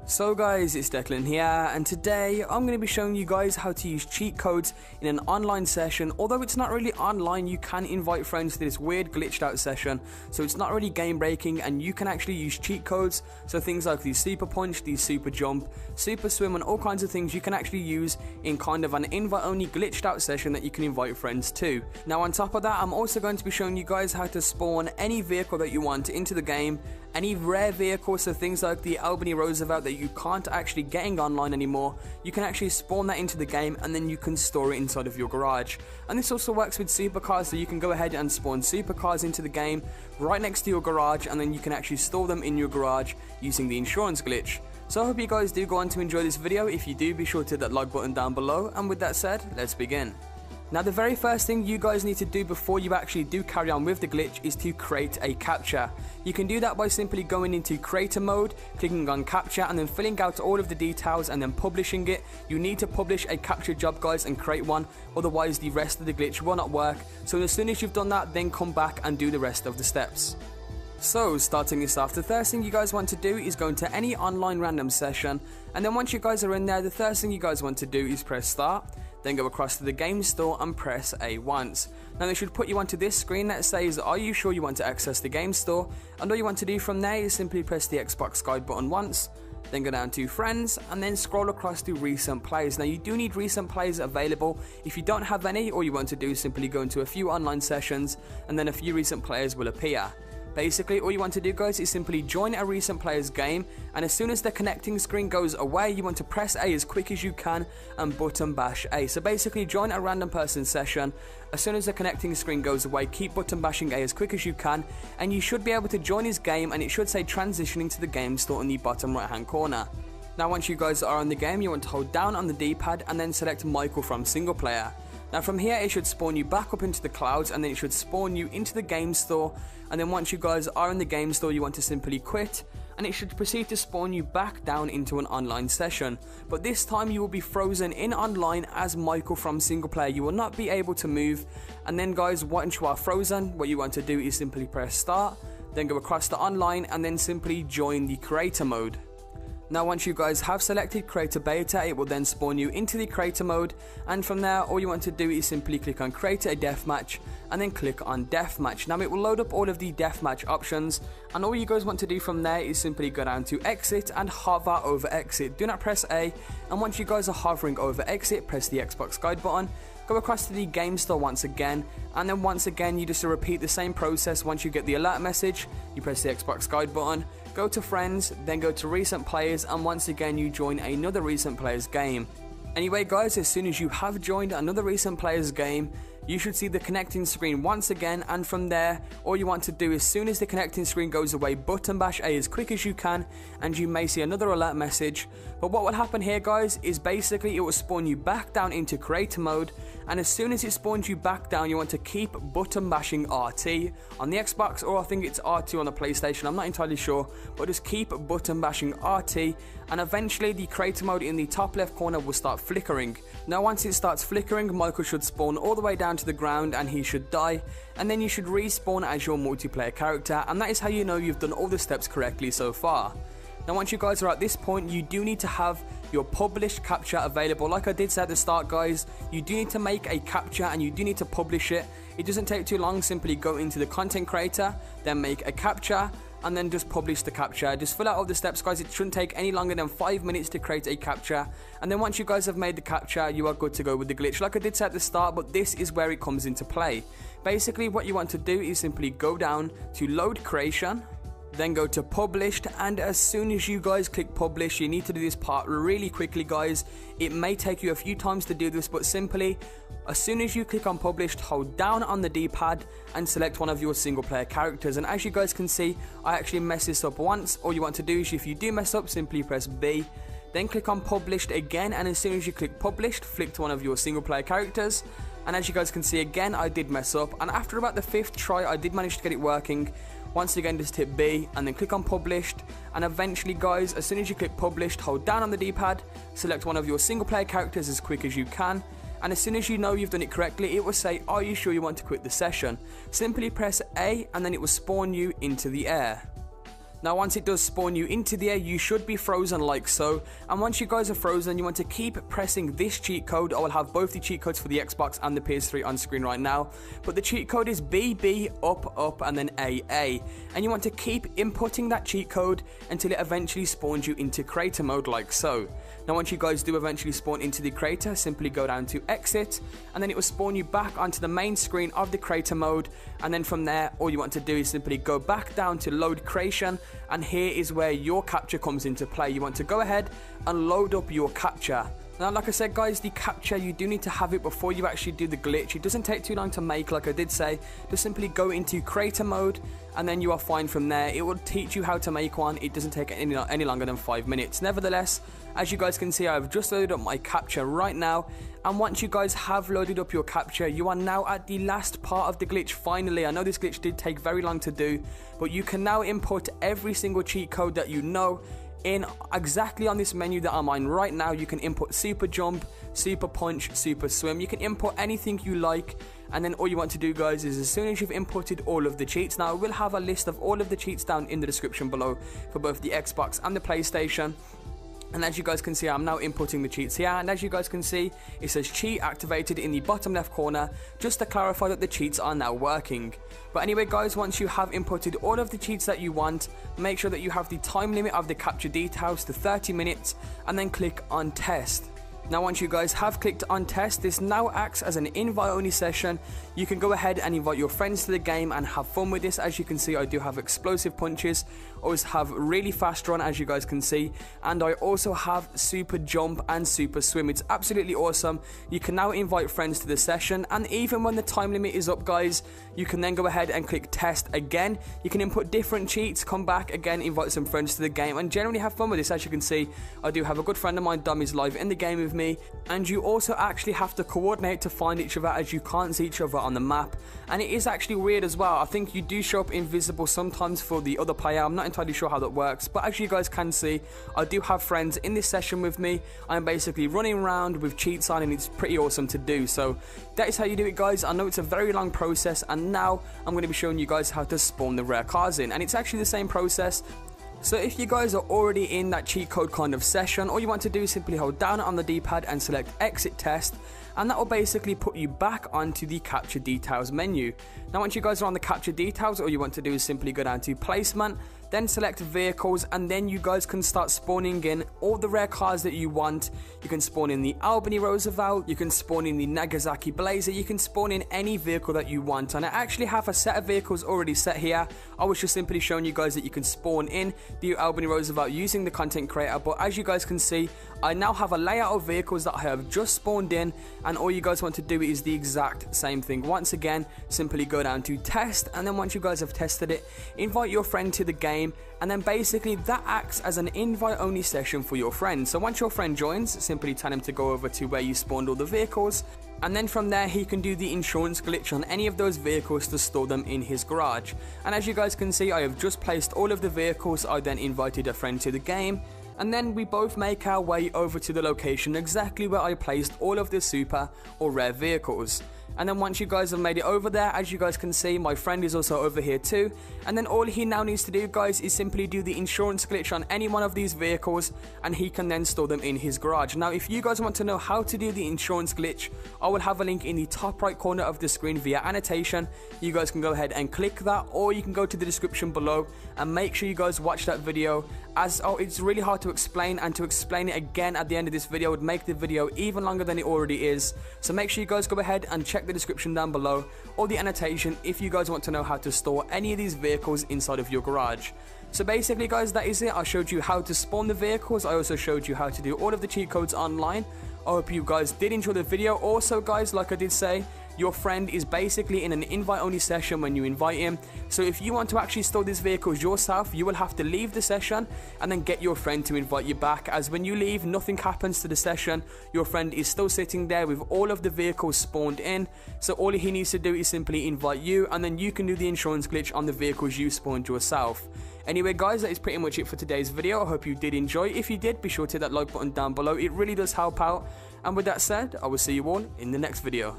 So guys, it's Declan here, and today I'm going to be showing you guys how to use cheat codes in an online session. Although it's not really online, you can invite friends to this weird glitched out session, so it's not really game breaking, and you can actually use cheat codes. So things like the super punch, the super jump, super swim, and all kinds of things you can actually use in kind of an invite only glitched out session that you can invite friends to. Now on top of that, I'm also going to be showing you guys how to spawn any vehicle that you want into the game. Any rare vehicles, so things like the Albany Roosevelt that you can't actually getting online anymore, you can actually spawn that into the game and then you can store it inside of your garage. And this also works with supercars, so you can go ahead and spawn supercars into the game right next to your garage, and then you can actually store them in your garage using the insurance glitch. So I hope you guys do go on to enjoy this video. If you do, be sure to hit that like button down below, and with that said, let's begin. Now the very first thing you guys need to do before you actually do carry on with the glitch is to create a captcha. You can do that by simply going into creator mode, clicking on captcha, and then filling out all of the details and then publishing it. You need to publish a captcha job guys and create one, otherwise the rest of the glitch will not work. So as soon as you've done that, then come back and do the rest of the steps. So starting this off, the first thing you guys want to do is go into any online random session, and then once you guys are in there, the first thing you guys want to do is press start, then go across to the game store and press A once. Now they should put you onto this screen that says, are you sure you want to access the game store? And all you want to do from there is simply press the Xbox guide button once, then go down to friends, and then scroll across to recent plays. Now you do need recent plays available. If you don't have any, all you want to do is simply go into a few online sessions, and then a few recent players will appear. Basically, all you want to do guys is simply join a recent player's game, and as soon as the connecting screen goes away, you want to press A as quick as you can and button bash A. So basically join a random person's session. As soon as the connecting screen goes away, keep button bashing A as quick as you can, and you should be able to join his game, and it should say transitioning to the game store in the bottom right hand corner. Now once you guys are on the game, you want to hold down on the D-pad and then select Michael from single player. Now from here it should spawn you back up into the clouds, and then it should spawn you into the game store, and then once you guys are in the game store you want to simply quit, and it should proceed to spawn you back down into an online session. But this time you will be frozen in online as Michael from single player. You will not be able to move, and then guys, once you are frozen, what you want to do is simply press start, then go across to online, and then simply join the creator mode. Now once you guys have selected creator beta, it will then spawn you into the creator mode, and from there all you want to do is simply click on create a deathmatch and then click on deathmatch. Now it will load up all of the deathmatch options, and all you guys want to do from there is simply go down to exit and hover over exit. Do not press A, and once you guys are hovering over exit, press the Xbox guide button, go across to the game store once again, and then once again you just repeat the same process. Once you get the alert message, you press the Xbox guide button, go to friends, then go to recent players, and once again you join another recent players game. Anyway guys, as soon as you have joined another recent players game, you should see the connecting screen once again, and from there all you want to do, as soon as the connecting screen goes away, button bash A as quick as you can, and you may see another alert message. But what will happen here guys is basically it will spawn you back down into creator mode, and as soon as it spawns you back down, you want to keep button bashing RT on the Xbox, or I think it's R2 on the PlayStation, I'm not entirely sure, but just keep button bashing RT, and eventually the creator mode in the top left corner will start flickering. Now once it starts flickering, Michael should spawn all the way down to the ground and he should die, and then you should respawn as your multiplayer character, and that is how you know you've done all the steps correctly so far. Now once you guys are at this point, you do need to have your published captcha available. Like I did say at the start guys, you do need to make a captcha and you do need to publish it. It doesn't take too long. Simply go into the content creator, then make a captcha, and then just publish the captcha. Just fill out all the steps guys. It shouldn't take any longer than 5 minutes to create a captcha, and then once you guys have made the captcha, you are good to go with the glitch. Like I did say at the start, but this is where it comes into play. Basically what you want to do is simply go down to load creation, then go to published, and as soon as you guys click publish, you need to do this part really quickly guys. It may take you a few times to do this, but simply as soon as you click on published, hold down on the D-pad and select one of your single player characters. And as you guys can see, I actually messed this up once. All you want to do is, if you do mess up, simply press B, then click on published again, and as soon as you click published, flick to one of your single player characters. And as you guys can see, again I did mess up, and after about the 5th try I did manage to get it working. Once again, just hit B and then click on published, and eventually guys, as soon as you click published, hold down on the D-pad, select one of your single player characters as quick as you can, and as soon as you know you've done it correctly, it will say, are you sure you want to quit the session? Simply press A and then it will spawn you into the air. Now once it does spawn you into the air, you should be frozen like so, and once you guys are frozen, you want to keep pressing this cheat code. I will have both the cheat codes for the Xbox and the PS3 on screen right now, but the cheat code is BB up up and then AA, and you want to keep inputting that cheat code until it eventually spawns you into creator mode like so. Now once you guys do eventually spawn into the creator, simply go down to exit, and then it will spawn you back onto the main screen of the creator mode, and then from there all you want to do is simply go back down to load creation, and here is where your capture comes into play. You want to go ahead and load up your capture. Now like I said guys, the capture, you do need to have it before you actually do the glitch. It doesn't take too long to make, like I did say. Just simply go into creator mode and then you are fine from there. It will teach you how to make one. It doesn't take any longer than 5 minutes. Nevertheless, as you guys can see, I've just loaded up my capture right now, and once you guys have loaded up your capture, you are now at the last part of the glitch. Finally, I know this glitch did take very long to do, but you can now input every single cheat code that you know in exactly on this menu that I'm on right now. You can input super jump, super punch, super swim. You can input anything you like, and then all you want to do guys is as soon as you've inputted all of the cheats, now I will have a list of all of the cheats down in the description below for both the Xbox and the PlayStation. And as you guys can see, I'm now inputting the cheats here, and as you guys can see, it says cheat activated in the bottom left corner, just to clarify that the cheats are now working. But anyway guys, once you have inputted all of the cheats that you want, make sure that you have the time limit of the capture details to 30 minutes, and then click on test. Now once you guys have clicked on test, this now acts as an invite only session. You can go ahead and invite your friends to the game and have fun with this. As you can see, I do have explosive punches, always have really fast run as you guys can see, and I also have super jump and super swim. It's absolutely awesome. You can now invite friends to the session, and even when the time limit is up guys, you can then go ahead and click test again. You can input different cheats, come back again, invite some friends to the game, and generally have fun with this. As you can see, I do have a good friend of mine, Dom, is live in the game with me, and you also actually have to coordinate to find each other, as you can't see each other on the map, and it is actually weird as well. I think you do show up invisible sometimes for the other player. I'm not entirely sure how that works, but as you guys can see, I do have friends in this session with me. I'm basically running around with cheats on, and it's pretty awesome to do. So that is how you do it guys. I know it's a very long process, and now I'm going to be showing you guys how to spawn the rare cards in, and it's actually the same process. So if you guys are already in that cheat code kind of session, all you want to do is simply hold down on the D-pad and select exit test, and that will basically put you back onto the capture details menu. Now once you guys are on the capture details, all you want to do is simply go down to placement, then select vehicles, and then you guys can start spawning in all the rare cars that you want. You can spawn in the Albany Roosevelt, you can spawn in the Nagasaki Blazer, you can spawn in any vehicle that you want, and I actually have a set of vehicles already set here. I was just simply showing you guys that you can spawn in the Albany Roosevelt using the content creator, but as you guys can see, I now have a layout of vehicles that I have just spawned in, and all you guys want to do is the exact same thing. Once again, simply go down to test, and then once you guys have tested it, invite your friend to the game, and then basically that acts as an invite only session for your friend. So once your friend joins, simply tell him to go over to where you spawned all the vehicles, and then from there he can do the insurance glitch on any of those vehicles to store them in his garage. And as you guys can see, I have just placed all of the vehicles. I then invited a friend to the game, and then we both make our way over to the location exactly where I placed all of the super or rare vehicles. And then once you guys have made it over there, as you guys can see, my friend is also over here too. And then all he now needs to do guys is simply do the insurance glitch on any one of these vehicles, and he can then store them in his garage. Now if you guys want to know how to do the insurance glitch, I will have a link in the top right corner of the screen via annotation. You guys can go ahead and click that, or you can go to the description below and make sure you guys watch that video, as it's really hard to explain, and to explain it again at the end of this video would make the video even longer than it already is. So make sure you guys go ahead and check the description down below or the annotation if you guys want to know how to store any of these vehicles inside of your garage. So basically guys, that is it. I showed you how to spawn the vehicles. I also showed you how to do all of the cheat codes online. I hope you guys did enjoy the video. Also guys, like I did say, your friend is basically in an invite only session when you invite him. So if you want to actually store these vehicles yourself, you will have to leave the session and then get your friend to invite you back, as when you leave, nothing happens to the session. Your friend is still sitting there with all of the vehicles spawned in. So all he needs to do is simply invite you, and then you can do the insurance glitch on the vehicles you spawned yourself. Anyway guys, that is pretty much it for today's video. I hope you did enjoy. If you did, be sure to hit that like button down below. It really does help out. And with that said, I will see you all in the next video.